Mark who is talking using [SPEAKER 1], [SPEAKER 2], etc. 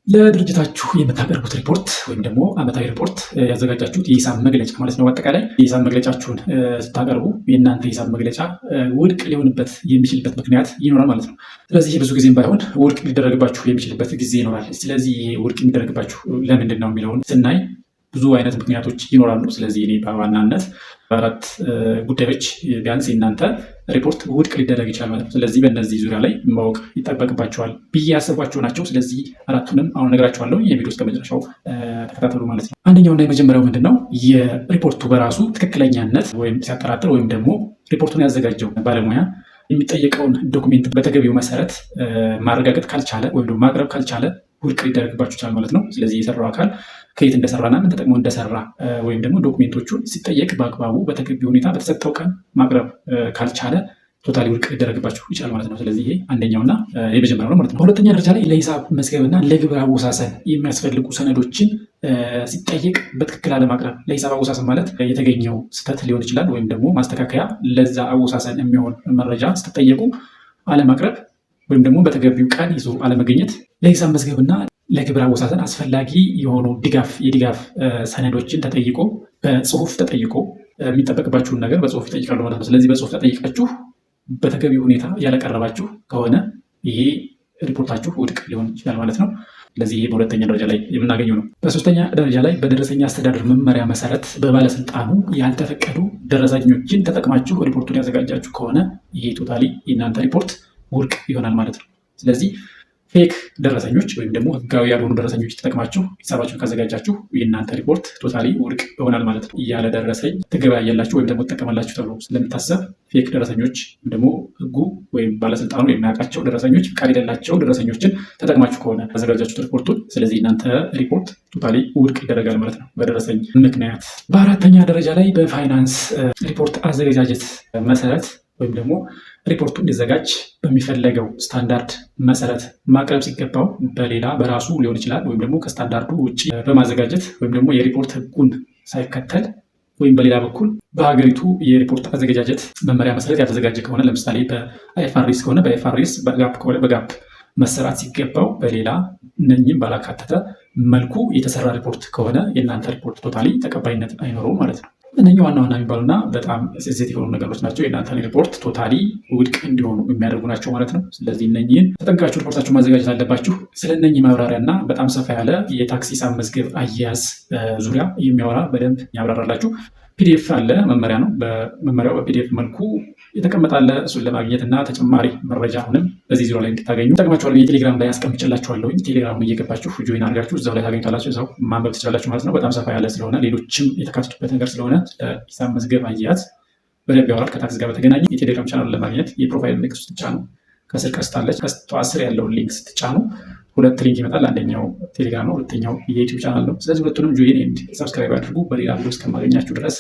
[SPEAKER 1] ለድርጅታችሁ የምታቀርቡት ሪፖርት ወይም ደግሞ ዓመታዊ ሪፖርት ያዘጋጃችሁት የሂሳብ መግለጫ ማለት ነው። አጠቃላይ የሂሳብ መግለጫችሁን ስታቀርቡ የእናንተ የሂሳብ መግለጫ ውድቅ ሊሆንበት የሚችልበት ምክንያት ይኖራል ማለት ነው። ስለዚህ ብዙ ጊዜም ባይሆን ውድቅ ሊደረግባችሁ የሚችልበት ጊዜ ይኖራል። ስለዚህ ውድቅ የሚደረግባችሁ ለምንድን ነው የሚለውን ስናይ ብዙ አይነት ምክንያቶች ይኖራሉ። ስለዚህ እኔ በዋናነት በአራት ጉዳዮች ቢያንስ የእናንተ ሪፖርት ውድቅ ሊደረግ ይችላል ማለት ነው። ስለዚህ በእነዚህ ዙሪያ ላይ ማወቅ ይጠበቅባቸዋል ብዬ ያሰቧቸው ናቸው። ስለዚህ አራቱንም አሁን እነግራቸዋለሁ። የቪዲዮ እስከ መጨረሻው ተከታተሉ ማለት ነው። አንደኛውና የመጀመሪያው ምንድን ነው? የሪፖርቱ በራሱ ትክክለኛነት ወይም ሲያጠራጥር ወይም ደግሞ ሪፖርቱን ያዘጋጀው ባለሙያ የሚጠየቀውን ዶኩሜንት በተገቢው መሰረት ማረጋገጥ ካልቻለ ወይም ደግሞ ማቅረብ ካልቻለ ውድቅ ሊደረግባችሁ ይችላል ማለት ነው። ስለዚህ የሰራው አካል ከየት እንደሰራና ምን ተጠቅሞ እንደሰራ ወይም ደግሞ ዶክሜንቶቹን ሲጠየቅ በአግባቡ በተገቢ ሁኔታ በተሰጠው ቀን ማቅረብ ካልቻለ ቶታሊ ውድቅ ሊደረግባችሁ ይችላል ማለት ነው። ስለዚህ ይሄ አንደኛውና የመጀመሪያው ነው ማለት ነው። በሁለተኛ ደረጃ ላይ ለሂሳብ መዝገብና ለግብር አወሳሰን የሚያስፈልጉ ሰነዶችን ሲጠየቅ በትክክል አለማቅረብ። ለሂሳብ አወሳሰን ማለት የተገኘው ስህተት ሊሆን ይችላል ወይም ደግሞ ማስተካከያ፣ ለዛ አወሳሰን የሚሆን መረጃ ስትጠየቁ አለማቅረብ ወይም ደግሞ በተገቢው ቀን ይዞ አለመገኘት። ለሂሳብ መዝገብና ለግብር አወሳሰን አስፈላጊ የሆኑ የድጋፍ ሰነዶችን ተጠይቆ በጽሁፍ ተጠይቆ የሚጠበቅባችሁን ነገር በጽሁፍ ይጠይቃሉ ማለት ነው። ስለዚህ በጽሁፍ ተጠይቃችሁ በተገቢ ሁኔታ ያለቀረባችሁ ከሆነ ይሄ ሪፖርታችሁ ውድቅ ሊሆን ይችላል ማለት ነው። ስለዚህ ይሄ በሁለተኛ ደረጃ ላይ የምናገኘው ነው። በሶስተኛ ደረጃ ላይ በደረሰኝ አስተዳደር መመሪያ መሰረት በባለስልጣኑ ያልተፈቀዱ ደረሰኞችን ተጠቅማችሁ ሪፖርቱን ያዘጋጃችሁ ከሆነ ይሄ ቶታሊ የእናንተ ሪፖርት ውድቅ ይሆናል ማለት ነው። ስለዚህ ፌክ ደረሰኞች ወይም ደግሞ ህጋዊ ያልሆኑ ደረሰኞች ተጠቅማችሁ ሂሳባችሁን ካዘጋጃችሁ የእናንተ ሪፖርት ቶታሊ ውድቅ ይሆናል ማለት ነው። ያለ ደረሰኝ ትገበያያላችሁ ወይም ደግሞ ትጠቀማላችሁ ተብሎ ስለሚታሰብ ፌክ ደረሰኞች ወይም ደግሞ ህጉ ወይም ባለስልጣኑ የሚያውቃቸው ደረሰኞች፣ ፍቃድ የሌላቸው ደረሰኞችን ተጠቅማችሁ ከሆነ ያዘጋጃችሁት ሪፖርቱን፣ ስለዚህ እናንተ ሪፖርት ቶታሊ ውድቅ ይደረጋል ማለት ነው በደረሰኝ ምክንያት። በአራተኛ ደረጃ ላይ በፋይናንስ ሪፖርት አዘገጃጀት መሰረት ወይም ደግሞ ሪፖርቱ እንዲዘጋጅ በሚፈለገው ስታንዳርድ መሰረት ማቅረብ ሲገባው በሌላ በራሱ ሊሆን ይችላል ወይም ደግሞ ከስታንዳርዱ ውጭ በማዘጋጀት ወይም ደግሞ የሪፖርት ህጉን ሳይከተል ወይም በሌላ በኩል በሀገሪቱ የሪፖርት አዘገጃጀት መመሪያ መሰረት ያልተዘጋጀ ከሆነ ለምሳሌ በአይኤፍአርኤስ ከሆነ በአይኤፍአርኤስ፣ በጋፕ ከሆነ በጋፕ መሰራት ሲገባው በሌላ እነኝም ባላካተተ መልኩ የተሰራ ሪፖርት ከሆነ የእናንተ ሪፖርት ቶታሊ ተቀባይነት አይኖረውም ማለት ነው። እነኚህ ዋና ዋና የሚባሉና በጣም ሴንሲቲቭ የሆኑ ነገሮች ናቸው። የእናንተን ሪፖርት ቶታሊ ውድቅ እንዲሆኑ የሚያደርጉ ናቸው ማለት ነው። ስለዚህ እነኚህን ተጠንቅቃችሁ ሪፖርታችሁን ማዘጋጀት አለባችሁ። ስለ እነኚህ ማብራሪያ እና በጣም ሰፋ ያለ የታክስ ሂሳብ መዝገብ አያያዝ ዙሪያ የሚያወራ በደንብ ያብራራላችሁ ፒዲኤፍ አለ። መመሪያ ነው። በመመሪያው በፒዲኤፍ መልኩ የተቀመጣለ። እሱን ለማግኘት እና ተጨማሪ መረጃ አሁንም በዚህ ዙሪያ ላይ እንድታገኙ ጠቅማችኋል። የቴሌግራም ላይ ያስቀምጭላችኋለሁ። ቴሌግራም እየገባችሁ ጆይን አድርጋችሁ እዛው ላይ ታገኙታላችሁ። እዛው ማንበብ ትችላላችሁ ማለት ነው። በጣም ሰፋ ያለ ስለሆነ ሌሎችም የተካተቱበት ነገር ስለሆነ ሂሳብ መዝገብ አያያዝ በደንብ ያወራል። ከታክስ ጋር በተገናኘ የቴሌግራም ቻናል ለማግኘት የፕሮፋይል ሊንክ ስትጫኑ ከስር ቀስታለች። ቀስቷ ስር ያለውን ሊንክ ስትጫኑ ሁለት ሊንክ ይመጣል። አንደኛው ቴሌግራም ነው፣ ሁለተኛው የዩቲዩብ ቻናል ነው። ስለዚህ ሁለቱንም ጆይን ኤንድ ሰብስክራይብ አድርጉ። በሌላ ቪዲዮ እስከማገኛችሁ ድረስ